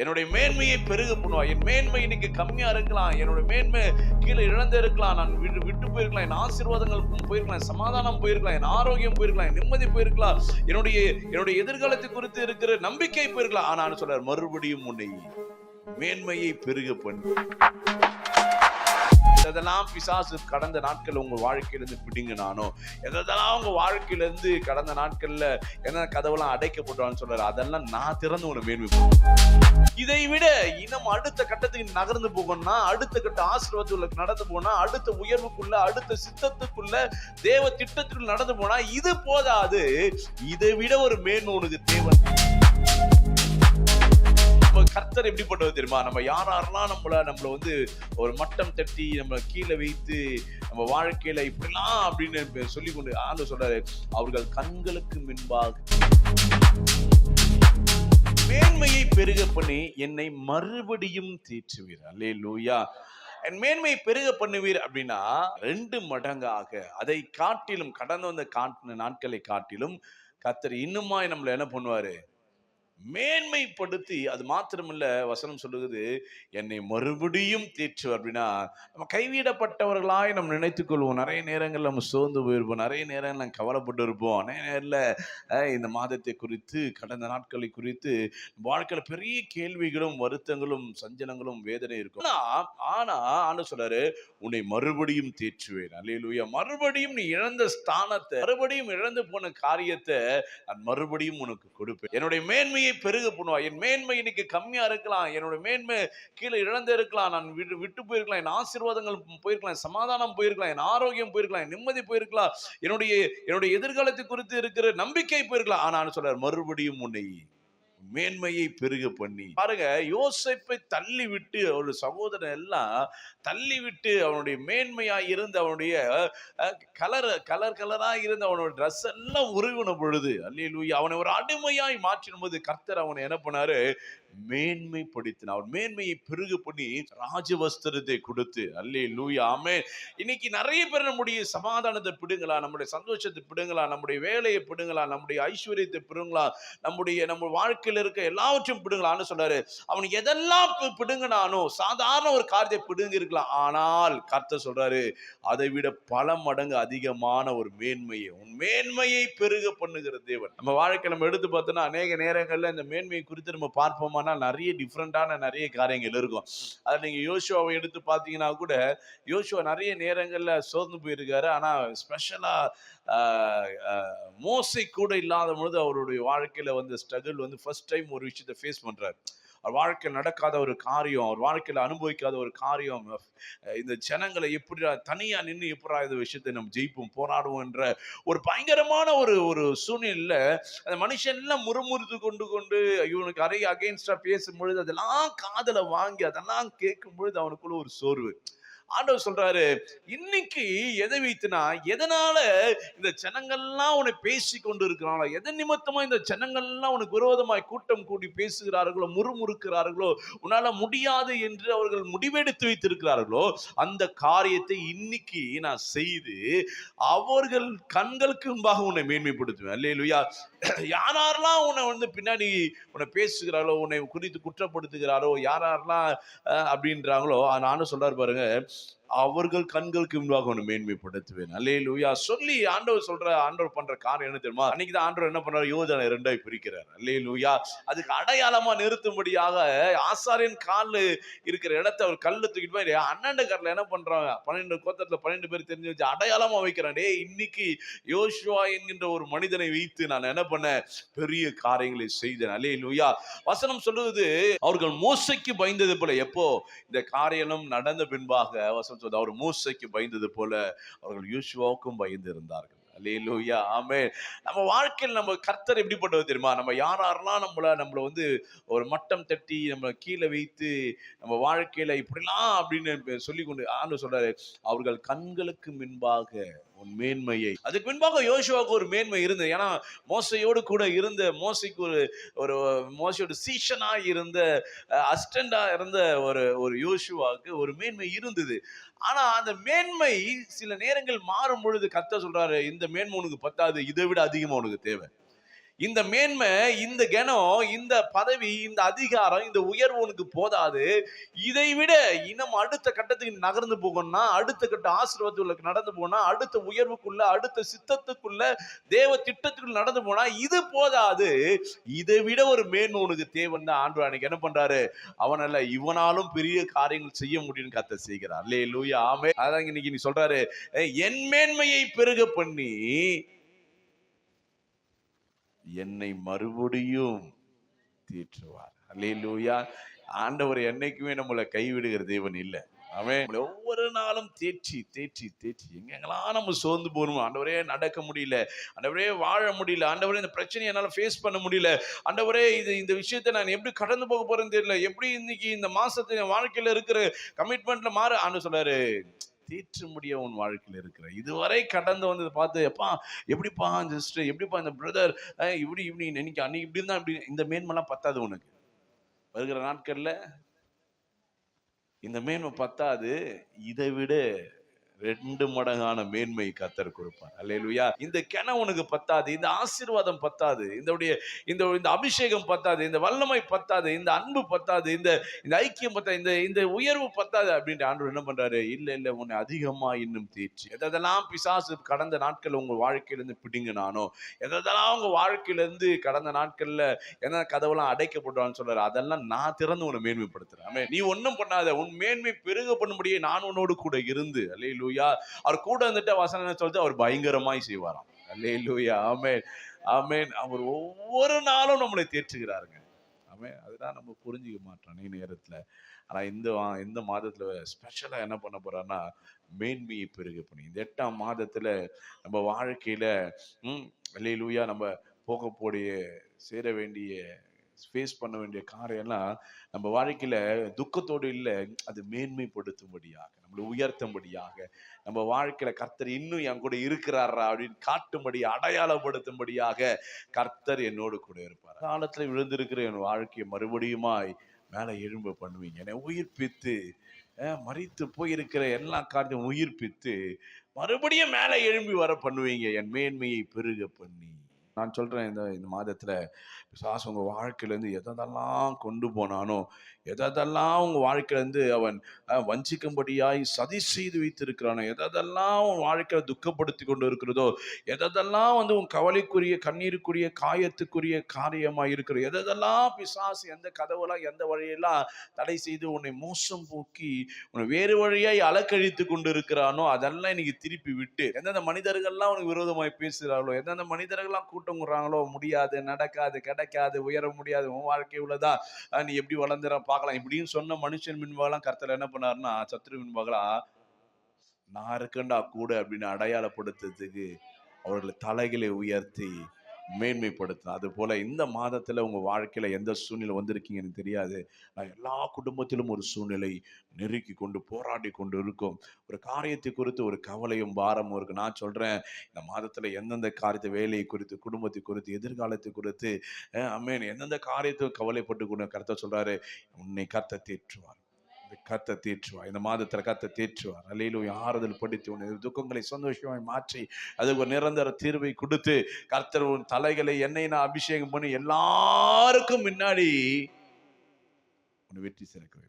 என்னுடைய மேன்மையை பெருக பண்ணுவார். என் மேன்மை இன்னைக்கு கம்மியா இருக்கலாம், என்னோட மேன்மை கீழே இழந்து இருக்கலாம், நான் விட்டு போயிருக்கலாம், என் ஆசீர்வாதங்கள் போயிருக்கலாம், என் சமாதானம் போயிருக்கலாம், என் ஆரோக்கியம் போயிருக்கலாம், என் நிம்மதி போயிருக்கலாம், என்னுடைய எதிர்காலத்தை குறித்து இருக்கிற நம்பிக்கை போயிருக்கலாம். ஆனா சொல்றார், மறுபடியும் உன்னை மேன்மையை பெருக பண்ணு. எதெல்லாம் பிசாசு கடந்த நாட்கள் உங்க வாழ்க்கையிலிருந்து பிடிங்கினானோ, எதெல்லாம் உங்க வாழ்க்கையிலிருந்து கடந்த நாட்கள்ல என்ன கதவெல்லாம் அடைக்கப்பட்டான்னு சொல்றாரு, அதெல்லாம் நான் திறந்து உன்னை மேன்மை. இதை விட இன்னும் அடுத்த கட்டத்துக்கு நகர்ந்து போகணும்னா, அடுத்த கட்ட ஆசீர்வாதத்துக்குள்ள நடந்து போனா, அடுத்த உயர்வுக்குள்ள, அடுத்த சித்தத்துக்குள்ள, தேவ திட்டத்துக்குள்ள நடந்து போனா இது போதாது. இதை விட ஒரு மேன்மை உனக்கு தேவை. கர்த்தர் எப்படிப்பட்டது தெரியுமா? நம்ம யாரெல்லாம் நம்மள வந்து ஒரு மட்டம் தட்டி நம்ம கீழே வைத்து நம்ம வாழ்க்கையில இப்படிலாம் அப்படின்னு சொல்லி கொண்டு ஆண்டவர் சொல்றாரு, அவர்கள் கண்களுக்கு முன்பாக மேன்மையை பெருக பண்ணி என்னை மறுபடியும் தேற்றுவீர். அல்லேலூயா. என் மேன்மையை பெருக பண்ணுவீர் அப்படின்னா 2 மடங்காக, அதை காட்டிலும் கடந்து வந்த நாட்களை காட்டிலும் கர்த்தர் இன்னுமாய் நம்மள என்ன பண்ணுவாரு, மேன்மைப்படுத்தி. அது மாத்திரமில்ல, வசனம் சொல்லுகிறது என்னை மறுபடியும் தேற்று. அப்படின்னா நம்ம கைவிடப்பட்டவர்களாய் நம்ம நினைத்துக் கொள்வோம். நிறைய நேரங்கள் நம்ம சோர்ந்து போயிருப்போம், நிறைய நேரங்கள் நம்ம கவலைப்பட்டு இருப்போம், நிறைய நேரத்தில் இந்த மாதத்தை குறித்து, கடந்த நாட்களை குறித்து வாழ்க்கையில பெரிய கேள்விகளும் வருத்தங்களும் சஞ்சலங்களும் வேதனை இருக்கும். ஆனா ஆண்டவர் சொல்றாரு, உன்னை மறுபடியும் தேற்றுவேன். அல்லேலூயா. மறுபடியும் நீ இழந்த ஸ்தானத்தை, மறுபடியும் இழந்து போன காரியத்தை நான் மறுபடியும் உனக்கு கொடுப்பேன். என்னுடைய மேன்மையை பெருக பண்ணுவார். என் மேன்மை இன்னைக்கு கம்மியா இருக்கலாம், என்னோட மேன்மை கீழே இழந்து இருக்கலாம், நான் விட்டு போயிருக்கலாம், என் ஆசீர்வாதங்கள் போயிருக்கலாம், என் சமாதானம் போயிருக்கலாம், என் ஆரோக்கியம் போயிருக்கலாம், என் நிம்மதி போயிருக்கலாம், என்னுடைய எதிர்காலத்தை குறித்து இருக்கிற நம்பிக்கை போயிருக்கலாம். ஆனா சொல்றார், மறுபடியும் உன்னை மேன்மையை பெருக பண்ணி. பாருங்க, யோசேப்பை தள்ளி விட்டு, அவருடைய சகோதரன் எல்லாம் தள்ளி விட்டு, அவனுடைய மேன்மையா இருந்த, அவனுடைய கலரா இருந்த அவனோட ட்ரெஸ் எல்லாம் உருவின பொழுது, அல்லேலூயா, அவனை ஒரு அடிமையாய் மாற்றின போது கர்த்தர் அவனை என்ன பண்ணாரு, மேன்மைப்படுத்தினார். அவன் மேன்மையை பெருக பண்ணி ராஜவஸ்திரத்தை கொடுத்து. அல்லேலூயா, ஆமென். இன்னைக்கு நிறைய பேர் நம்முடைய சமாதானத்தை பிடுங்கலாம், நம்முடைய சந்தோஷத்தை பிடுங்கலாம், நம்முடைய வேலையை பிடுங்கலாம், நம்முடைய ஐஸ்வர்யத்தை பிடுங்கலாம், நம்ம வாழ்க்கையில் இருக்க எல்லாவற்றையும் பிடுங்கலாம்னு சொல்றாரு. அவனுக்கு எதெல்லாம் பிடுங்கினானோ, சாதாரண ஒரு காரியத்தை பிடுங்கி இருக்கலாம், ஆனால் கர்த்தர் சொல்றாரு, அதை விட பல மடங்கு அதிகமான ஒரு மேன்மையை, உன் மேன்மையை பெருக பண்ணுகிற தேவன். நம்ம வாழ்க்கை நம்ம எடுத்து பார்த்தோம்னா, அநேக நேரங்கள்ல இந்த மேன்மையை குறித்து நம்ம பார்ப்போமா, நிறைய டிஃப்ரெண்டான நிறைய காரியங்கள் இருக்கும். அதை நீங்க யோசுவாவை எடுத்து பார்த்தீங்கன்னா கூட, யோசுவா நிறைய நேரங்கள்ல சோர்ந்து போயிருக்காரு. ஆனா ஸ்பெஷலா மோசே கூட இல்லாத பொழுது அவருடைய வாழ்க்கையில வந்து ஸ்ட்ரகிள் வந்து ஃபர்ஸ்ட் டைம் ஒரு விஷயத்தை ஃபேஸ் பண்றாரு. அவர் வாழ்க்கையில் நடக்காத ஒரு காரியம், அவர் வாழ்க்கையில் அனுபவிக்காத ஒரு காரியம், இந்த ஜனங்களை எப்படி தனியா நின்று எப்படி இந்த விஷயத்தை நம்ம ஜெயிப்போம், போராடுவோம் என்ற ஒரு பயங்கரமான ஒரு சூழ்நிலையில அந்த மனுஷன் எல்லாம் முறுமுறுத்து கொண்டு இவனுக்கு அகைன்ஸ்டா பேசும் பொழுது அதெல்லாம் காதல வாங்கி அதெல்லாம் கேட்கும் பொழுது அவனுக்குள்ள ஒரு சோர்வு. ஆண்டவர் சொல்றாரு, இன்னைக்கு எதை வைத்துனா, எதனால இந்த ஜனங்கள்லாம் உன்னை பேசி கொண்டு இருக்கிறாங்களோ, எதன் நிமித்தமா இந்த ஜனங்கள்லாம் உனக்கு விரோதமாய் கூட்டம் கூடி பேசுகிறார்களோ, முறுமுறுக்கிறார்களோ, உன்னால முடியாது என்று அவர்கள் முடிவெடுத்து வைத்திருக்கிறார்களோ, அந்த காரியத்தை இன்னைக்கு நான் செய்து அவர்கள் கண்களுக்கு முன்பாக உன்னை மேன்மைப்படுத்துவேன். அல்லேலூயா. யாரெல்லாம் உன்னை வந்து பின்னாடி உன்னை பேசுகிறாரோ, உன்னை குறித்து குற்றப்படுத்துகிறாரோ, யாரெல்லாம் அப்படின்றாங்களோ, நானும் சொல்றாரு பாருங்க, அவர்கள் கண்களுக்கு முன்பாக ஒன்று மேன்மைப்படுத்துவேன். அல்லேலூயா. சொல்லி ஆண்டவர் பண்ற காரியம் என்ன தெரியுமா? அன்னைக்கு தான் ஆண்டவர் என்ன பண்றாரு, யோர்தானை 2ஆய் பிரிக்கிறார். அல்லேலூயா. அதுக்கு அடையாளமா நிறுத்தும்படியாக ஆசாரியன் கால் இருக்கிற இடத்தை அவர் கல்ல தூக்கிட்டு போய் அண்ணாண்ட கரில் என்ன பண்றாங்க, 12 கோத்திரத்துல 12 பேர் தெரிஞ்சு வச்சு அடையாளமா வைக்கிறான். இன்னைக்கு யோசுவா என்கின்ற ஒரு மனிதனை வைத்து நான் என்ன பண்ண, பெரிய காரியங்களை செய்தேன். அல்லேலூயா. வசனம் சொல்லுவது, அவர்கள் மோசைக்கு பயந்தது போல. எப்போ இந்த காரியம் நடந்த பின்பாக வசனம் சொல்லுது, அவர் மோசைக்கு பயந்தது போல அவர்கள் யோசுவாவுக்கும் பயந்து இருந்தார்கள். அல்லேலூயா, ஆமென். நம்ம வாழ்க்கையில் நம்ம கர்த்தர் எப்படிப்பட்டது தெரியுமா? நம்ம யாரெல்லாம் நம்மள வந்து ஒரு மட்டம் தட்டி நம்ம கீழே வைத்து நம்ம வாழ்க்கையில இப்படிலாம் அப்படின்னு சொல்லி கொண்டு ஆண்டவர் சொல்றாரு, அவர்கள் கண்களுக்கு முன்பாக உன் மேன்மையை. அதுக்கு முன்பாக யோசுவாவுக்கு ஒரு மேன்மை இருந்தது. ஏன்னா மோசையோடு கூட இருந்த, மோசைக்கு ஒரு மோசையோட சீஷனா இருந்த, அசிஸ்டண்டா இருந்த ஒரு யோசுவாவுக்கு ஒரு மேன்மை இருந்தது. ஆனா அந்த மேன்மை சில நேரங்கள் மாறும் பொழுது கர்த்தர் சொல்றாரு, இந்த மேன்மை உனக்கு பத்தாது, இதை விட அதிகமா உனக்கு தேவை. இந்த மேன்மை, இந்த கனம், இந்த பதவி, இந்த அதிகாரம், இந்த உயர்வு உனக்கு போதாது. இதை விட இன்னும் அடுத்த கட்டத்துக்கு நகர்ந்து போகணும்னா, அடுத்த கட்ட ஆசீர்வாதத்துக்கு நடந்து போனா, அடுத்த உயர்வுக்குள்ள, அடுத்த சித்தத்துக்குள்ள, தேவ திட்டத்துக்குள்ள நடந்து போனா இது போதாது. இதை விட ஒரு மேன்மை உனக்கு தேவைன்னு ஆண்டவர் அன்னைக்கு என்ன பண்றாரு, அவனால இவனாலும் பெரிய காரியங்கள் செய்ய முடியும்னு கர்த்தர் செய்கிறார். அல்லேலூயா, ஆமென். அதான் இன்னைக்கு நீ சொல்றாரு, என் மேன்மையை பெருக பண்ணி என்னை மறுபடியும் தீற்றுவார். அல்லேலூயா. ஆண்டவர் என்னைக்குமே நம்மளை கைவிடுகிற தேவன் இல்லை. அவன் ஒவ்வொரு நாளும் தேற்றி தேற்றி தேற்றி எங்கெங்கெல்லாம் நம்ம சோர்ந்து போகணும், ஆண்டவரே நடக்க முடியல, ஆண்டவரே வாழ முடியல, ஆண்டவரே இந்த பிரச்சனையை என்னால் ஃபேஸ் பண்ண முடியல, ஆண்டவரே இந்த விஷயத்தை நான் எப்படி கடந்து போக போறேன்னு தெரியல, எப்படி இன்னைக்கு இந்த மாசத்து என் வாழ்க்கையில இருக்கிற கமிட்மெண்ட்ல மாற ஆண்டு சொல்றாரு, தீற்று முடிய உன் வாழ்க்கையில் இருக்கிற இதுவரை கடந்து வந்ததை பார்த்து, எப்பா எப்படிப்பா சிஸ்டர், எப்படிப்பா இந்த பிரதர் இப்படி இப்படி இன்னைக்கு அன்னைக்கு இப்படி இருந்தா இப்படி, இந்த மேன்மெல்லாம் பத்தாது உனக்கு. வருகிற நாட்கள்ல இந்த மேன்மை பத்தாது, இதை விட 2 மடங்கான மேன்மை கர்த்தர் கொடுப்பார். அல்லேலூயா. இந்த கனம் உனக்கு பத்தாது, இந்த ஆசீர்வாதம் பத்தாது, இந்த அபிஷேகம் பத்தாது, இந்த வல்லமை பத்தாது, இந்த அன்பு பத்தாது, இந்த ஐக்கியம் பத்தாது, இந்த உயர்வு பத்தாது அப்படின்ற ஆண்டவர் என்ன பண்றாரு, இல்ல உன்னை அதிகமா இன்னும் தேய்ச்சி எதெல்லாம் பிசாசு கடந்த நாட்கள் உங்க வாழ்க்கையிலிருந்து பிடிங்கினானோ, எதெல்லாம் உங்க வாழ்க்கையிலிருந்து கடந்த நாட்கள்ல என்ன கதவெல்லாம் அடைக்கப்பட்டான்னு சொல்றாரு, அதெல்லாம் நான் திறந்து உன்னை மேன்மைப்படுத்துறேன். நீ ஒன்னும் பண்ணாத, உன் மேன்மை பெருக பண்ணும்படியே நான் உன்னோடு கூட இருந்து, அல்லேலூயா, அவர் கூட வந்துட்டு வசனம் சொல்லிட்டு அவர் பயங்கரமாய் செய்வாராம். அல்லேலூயா, ஆமென், ஆமென். அவர் ஒவ்வொரு நாளும் நம்மளை தேற்றுகிறாருங்க. ஆமென். அதுதான் நம்ம புரிஞ்சுக்க மாட்டோம் நேரத்துல. ஆனா இந்த மாதத்துல ஸ்பெஷலா என்ன பண்ண போறாருன்னா, மேன்மையை பெருக பண்ணி இந்த 8ஆம் மாதத்துல நம்ம வாழ்க்கையில அல்லேலூயா, நம்ம போகக்கூடிய சேர வேண்டிய ஃபேஸ் பண்ண வேண்டிய காரியம்லாம் நம்ம வாழ்க்கையில துக்கத்தோடு இல்லை, அது மேன்மைப்படுத்தும்படியாக, நம்மளை உயர்த்தும்படியாக, நம்ம வாழ்க்கையில கர்த்தர் இன்னும் என் கூட இருக்கிறாரா அப்படின்னு காட்டும்படி, அடையாளப்படுத்தும்படியாக கர்த்தர் என்னோடு கூட இருப்பார். காலத்துல விழுந்திருக்கிற என் வாழ்க்கையை மறுபடியுமாய் மேல எழும்ப பண்ணுவீங்க. என்னை உயிர்ப்பித்து, மரித்து போயிருக்கிற எல்லா காரியத்தையும் உயிர்ப்பித்து மறுபடியும் மேல எழும்பி வர பண்ணுவீங்க, என் மேன்மையை பெருக பண்ணி. நான் சொல்றேன், இந்த மாதத்துல பிசாசு உங்க வாழ்க்கையில இருந்து எதெல்லாம் கொண்டு போனானோ, எதெல்லாம் உங்க வாழ்க்கையில இருந்து அவன் வஞ்சிக்கும்படியாய் சதி செய்து வைத்திருக்கிறானோ, எதெல்லாம் உன் வாழ்க்கையில துக்கப்படுத்தி கொண்டு இருக்கிறதோ, எதெல்லாம் உன் கவலைக்குரிய, கண்ணீருக்குரிய, காயத்துக்குரிய காரியமா இருக்கிற, எதெல்லாம் பிசாசு எந்த கதவுலாம் எந்த வழியெல்லாம் தடை செய்து உன்னை மோசம் போக்கி உன்னை வேறு வழியாய் அலக்கழித்து கொண்டு இருக்கிறானோ, அதெல்லாம் இன்னைக்கு திருப்பி விட்டு, எந்தெந்த மனிதர்கள்லாம் உனக்கு விரோதமாய் பேசுகிறார்களோ, எந்தெந்த மனிதர்கள்லாம் கூட்டங்குறாங்களோ, முடியாது, நடக்காது, கிடைக்காது, உயர முடியாது, உன் வாழ்க்கை உள்ளதான், நீ எப்படி வளர்ந்துற பார்க்கலாம் இப்படின்னு சொன்ன மனுஷன் முன்பாகலாம் கர்த்தர் என்ன பண்ணாருன்னா, சத்துரு முன்பாகலாம் நான் இருக்கேன்டா கூட அப்படின்னு அடையாளப்படுத்துறதுக்கு அவர்களை தலைகளை உயர்த்தி மேன்மைப்படுத்தணும். அது போல இந்த மாதத்துல உங்க வாழ்க்கையில எந்த சூழ்நிலை வந்திருக்கீங்கன்னு தெரியாது. நான் எல்லா குடும்பத்திலும் ஒரு சூழ்நிலை நெருக்கி கொண்டு போராடி கொண்டு இருக்கும். ஒரு காரியத்தை குறித்து ஒரு கவலையும் பாரமும் இருக்கு. நான் சொல்றேன், இந்த மாதத்துல எந்தெந்த காரியத்தை, வேலையை குறித்து, குடும்பத்தை குறித்து, எதிர்காலத்தை குறித்து அமேன் எந்தெந்த காரியத்தை கவலைப்பட்டு கொண்டு கர்த்தர் சொல்றாரு, உன்னை கர்த்தர் தேற்றுவார், கர்த்தர் தேற்றுவார். இந்த மாதத்துல கர்த்தர் தேற்றுவார். அல்லேலூயா. ஆறுதல் படுத்தி உன்னை துக்கங்களை சந்தோஷமாய் மாற்றி அதுக்கு ஒரு நிரந்தர தீர்வை கொடுத்து கர்த்தர் உன் தலைகளை எண்ணெய் நான் அபிஷேகம் பண்ணி எல்லாருக்கும் முன்னாடி உன்னை வெற்றி சேர்க்க